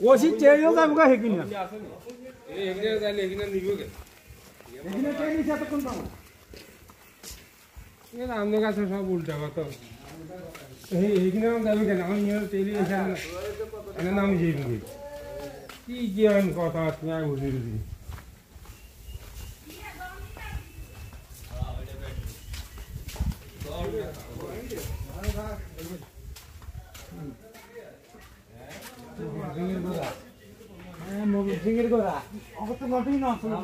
কোশি চেয়েও যাবো গা হেকিনা এই হেকিনা যাইলে হেকিনা নিব কে হেকিনা চেয়ে নিছে এতক্ষণ পাবো এই আমাদের কাছে সব উল্টা কথা হেকিনা যাবে কেন আমার নিয়ে তেলি এখানে নাম যাইবি কি জ্ঞান কথা তুমি আর বুঝি বুঝি জিঙ্গির গোড়া অবশ্য নতুন না আসলে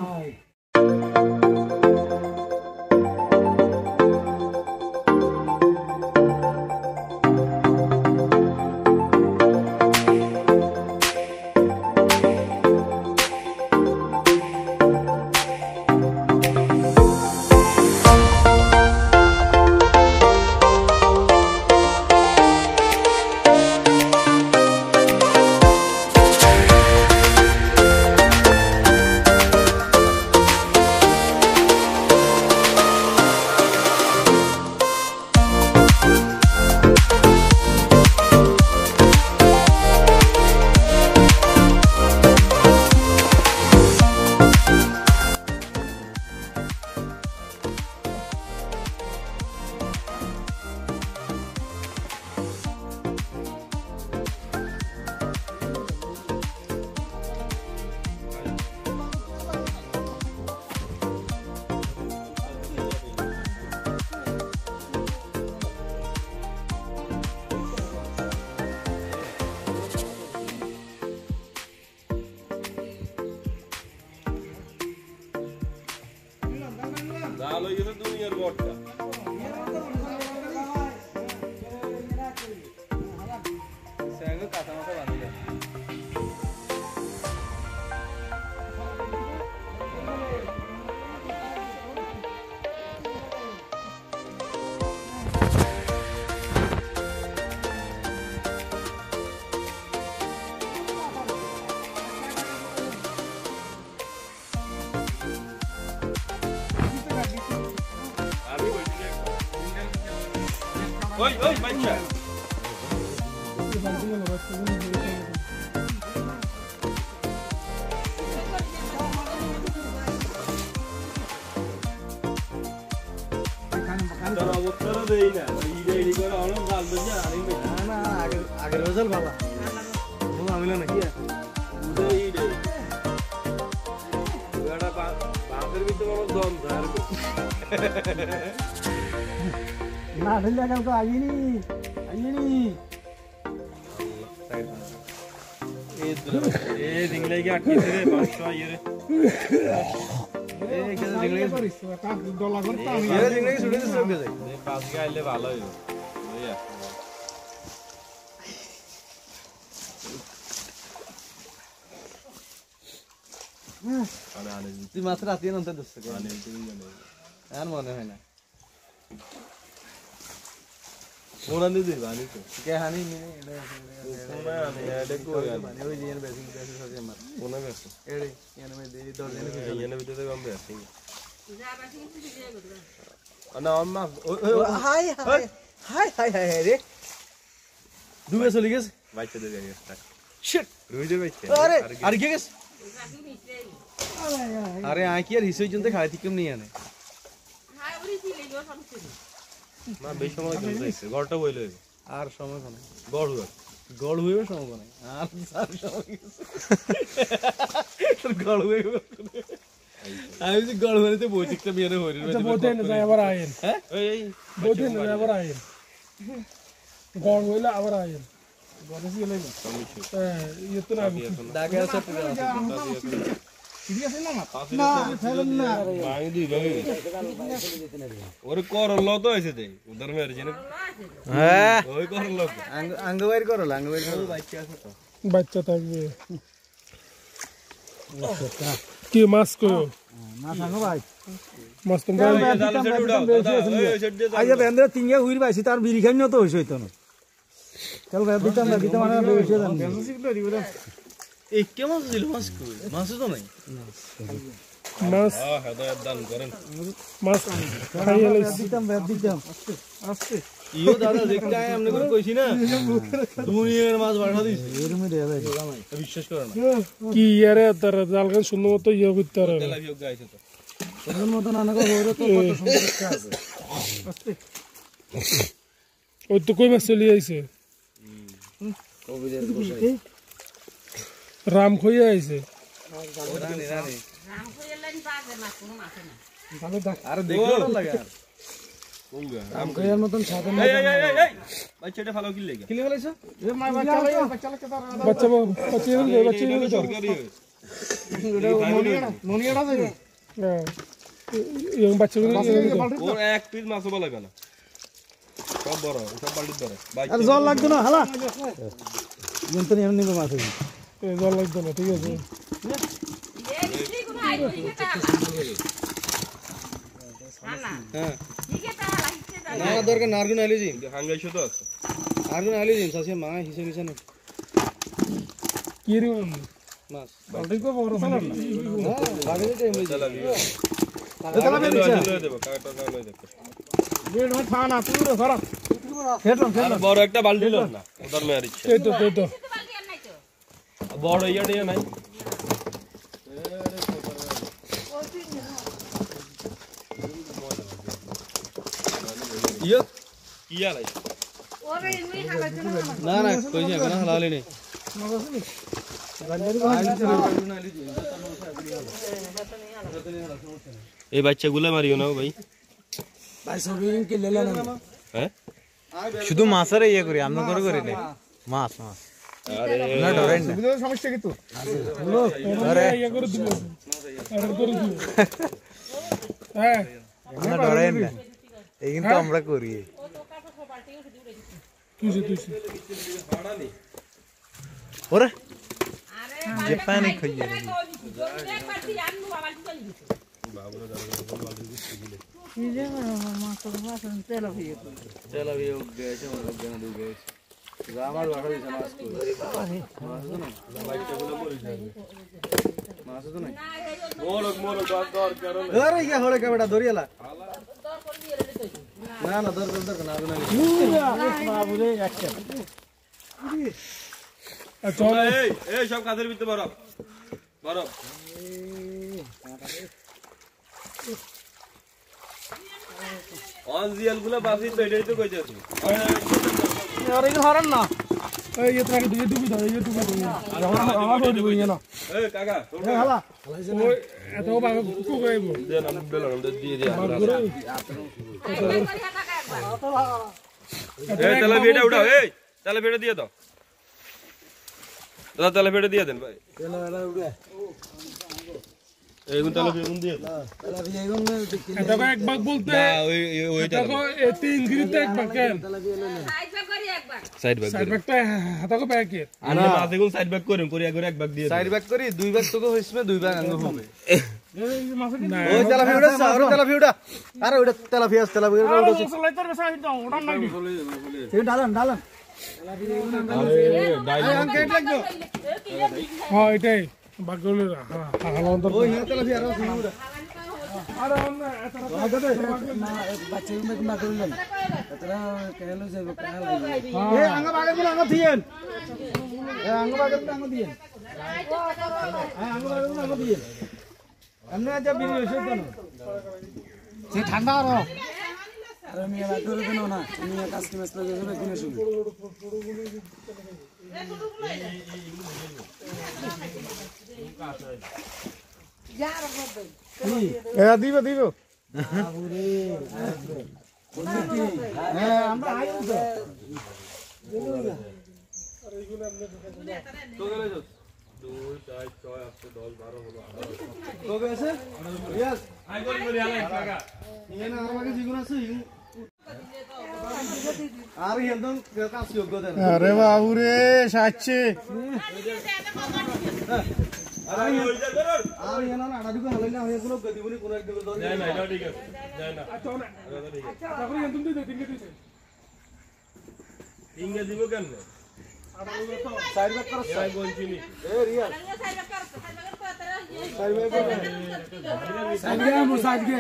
জাল হয়ে গেছে দুনিয়ার বড়টা স্যাঙ্গে কাটা মাথা বাঁধি যায় Oi, oi, baca. Kalau utar deh ini, ide kalau orang kalau saja hari ini. না আগের রেজাল্ট ভালো তুমি আমিলা নাকি Udah ide. Udah bangker itu orang dom dah. না ঢিলা কালকে আইনি এই দিংলাই কি আটকে রে 500 ইয়ে রে এই কেন দিংলাই করিস তা ডলা করতে আমি এই দিংলাই ছুড়ে দিছ কে যাই এই পাঁচ কে আইলে ভালো হইব বুঝিয়া আনে তুই মাছ রাতে নন্তে দস্ত আনে তুই জানো আর মনে হয় না কোন দিদি বানি তো কে হানি মিনি কোন আনে এটা কই মানে ওই যে বেসিং বেসিং সব আমার কোন বেছে এড়ে এনে মে দেই দর এনে এনে ভিতরে কম বেছে আনা আম্মা high high high high high রে দুবে চলে গেছে বাইতে দে গেছে শিট রুইদের বাইতে আরে আর কি গেছে আরে আই কি আর হিসই জনতে খাইতি কম নি আনে হাই ওরি ছিলে গো সমস্যা না বেশ সময় কেন যাইছে ঘরটা বইল আর সময় কোন গড় হইবে সময় কোন আর সার সময় গেছে তোর গড় হইবে আমি যে গড় হইতে বইতিকটা বিয়ারে হইরে আচ্ছা বোধেন যায় আবার আইন হ্যাঁ এই বোধেন যায় আবার আইন গড় হইলে আবার আইন গড় কি হইলো ইয়ে তো না দাগে আছে ঠিক আছে না না ফেলেন না মাই দি ভাই ওরে করল তো আছে দে উধর মেরে জেনে হ্যাঁ ওই করল আঙ্গবাইর করল আঙ্গবাইর করল বাচ্চা আছে তো বাচ্চা থাকবে কি মাছ কো মাছ আনো ভাই মাছ তুমি জাল সেট উড়াও দাদা ওই সেট দে আইয়া বেন্দ্র তিনগে উইর পাইছি তার বিড়ি খাইন তো হইছে হইতো না চল ভাই দিতাম মানে বেশি জান এই কে মাছ দিল মাছ কই মাছ তো নাই মাছ হেদায়েত দান করেন মাছ খাইয়ে দিতাম আস্তে ইও দাদা দেখতে আয় আমনে করে কইছি না দুনিয়ার মাছ বাড়া দিস বিশ্বাস করে না কি ইয়ারে তার জালখান সুন্দর মতো ইয়ে করতে পারে তেলাপিয়া গাইছে তো ওর মতো নানা কো ওর তো কত সুন্দর একটা আছে ওই তো কই মাছ চলে আইছে কবিদের বসাই রাম খইয়া আইছে রানী রানী রাম কইলে লাইন বাজে না কোনো মাছ না আরে দেখো লাগে আর কোনগা রাম কইয়ার মতন সাদা এই এই এই এই বাচ্চাটা ভালো কি লাগে কিলে বলাইছো এ মা বাচ্চা বাচ্চা কে তার বাচ্চা বাচ্চা সরকারি মনিয়াটা যাবে এই বাচ্চা ওর এক পিস মাছও লাগবে না সব বড় সব বালতি বড় আর জল লাগতো না হালা যন্ত্র এমনি নিব মাছ জল লাগবে না ঠিক আছে এই কি কোনো আইডি কেটা না হ্যাঁ কি কেটা লাগছে না দরকার নারগুন আইলি হাঙ্গাইছো তো আছে নারগুন আইলি সাসে মা হিসেবে হিসেবে না কি রে মাছ বালতি কো বড় সালা লাগে যে এমনি তেলাপিয়া তেলাপিয়া লয়ে দেব কাটা না লয়ে দেব বেড মে থানা পুরো ধরো ফেটন আর বড় একটা বালতি লও না ওটার মেয়ার ইচ্ছা এই তো বালতি আর নাই তো বড় ইয়াড়ে নাই ইয়া ইয়া লাই ওরে এমনি খাবাইছে না না না কইছে কেন হালালি নেই এই বাচ্চাগুলো মারিও না ভাই ভাই সবই কে লেলা না হ্যাঁ শুধু মাছের ইয়ে করি আমরা করে করি না মাছ মাছ আরে না ডরেন না সমস্যা কি তো আরে ইয়ে করে দিব আর করে দিব হ্যাঁ আমরা ডরেন না এই কিন্তু আমরা করি তুই ওরে আরে যে পানি খাইয়ে একবার দিয়ে আনু বালতি চলে গেছে তেলাপিয়া গেছে আমার গানা দুই গেছে আমার বাড়া দিছে মাছ কই মাছ তো নাই মোর দর কারণ আরে ইয়া হলে কে বেটা ধরিয়ালা না না দর না না বাবু রে একটা চল এই এই সব কাদের ভিতরে বরফ বরফ অনজিয়াল গুলো বাসি পেটেই তো কইছে আছে আরে কি হরান না এই ये तो ये डूबी दो ये डूबी दो আমার হই দিবি না এই কাকা এ হালা ওই এত বাবা কো গাইবো দেন আমি বেলা দিয়ে দিয়ে এই তেলাপিয়াটা উঠাও এই তেলাপিয়াটা দিয়ে দাও দাদা তেলাপিয়াটা দিয়ে দেন ভাই তেলা এলা উড়ে এইগুন তেলাপিয়া কোন দিয়ে তেলাপিয়া এগুন দেখি এটা এক ভাগ বলতে না ওইটা দেখো এই তিন গিরিতে এক ভাগ কেন তেলাপিয়া এলা আইবা করি একবার সাইড ব্যাক সাইড ভাগটা হাতা কো ব্যাগ এর আমি মাঝে কোন সাইড ব্যাক করেন করি একবার এক ভাগ দিয়ে সাইড ব্যাক করি দুই ভাগ তোকে হইছে দুই ভাগ আঙ্গ হবে না ওই তেলাপিয়াটা আর তেলাপিয়াটা আরে ওটা তেলাপিয়া তেলাপিয়া ওটা লাইটার বেসা এটা ওটা নাই এই ডালান ডালান আঙ্কেট লাগবে হ্যাঁ এটাই ভাগ করলে হালান্তর ওই হ্যাঁ তেলাপিয়া আর শুনুরা আরে আমরা এত বাচ্চা না করলেন এতরা কেলো যাবে কাল এ আঙ্গ বাগে গুলো আঙ্গ দিয়েন এ আঙ্গ বাগে গুলো আঙ্গ দিয়েন হ্যাঁ আঙ্গ বাগে গুলো আঙ্গ দিয়েন এমনি আজ বিরি হইছে তো না সে ঠান্ডা আর আরে মিয়া বাগ করে দেন না মিয়া কাস্টম মেস লাগে যাবে কিনে শুনি এ দিব দিব বাবুরে হ্যাঁ আমরা আইব তো কবে আছে রিয়াজ আই করি বলি আলাই কাকা ইয়েনা আর মাকে জিগুন আছে আর হেলদম কাজ যোগ্য দেন আরে বাবুরে সাচ্ছে আর ইয়েনা না আড়া দিকে হলাইনা হয়ে গুলো গদিবনি কোন এক দিকে ধরে যায় না এটা ঠিক আছে যায় না তারপরে তুমি দিতে তিনকে দিতে ইংগে দিব কেন সাইড ব্যাক করো যাই বলছি নি এ রিয়াজ সাইবা কর সাইবা কর সাইডে মু সাইডে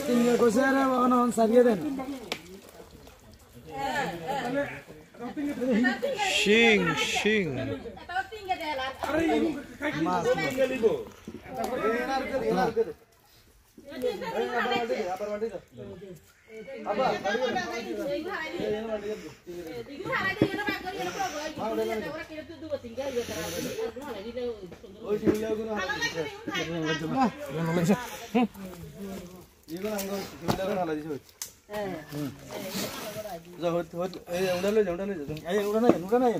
তিনগে কইছে রে ওখানে সাইডে দেন শিং শিং উড়ালে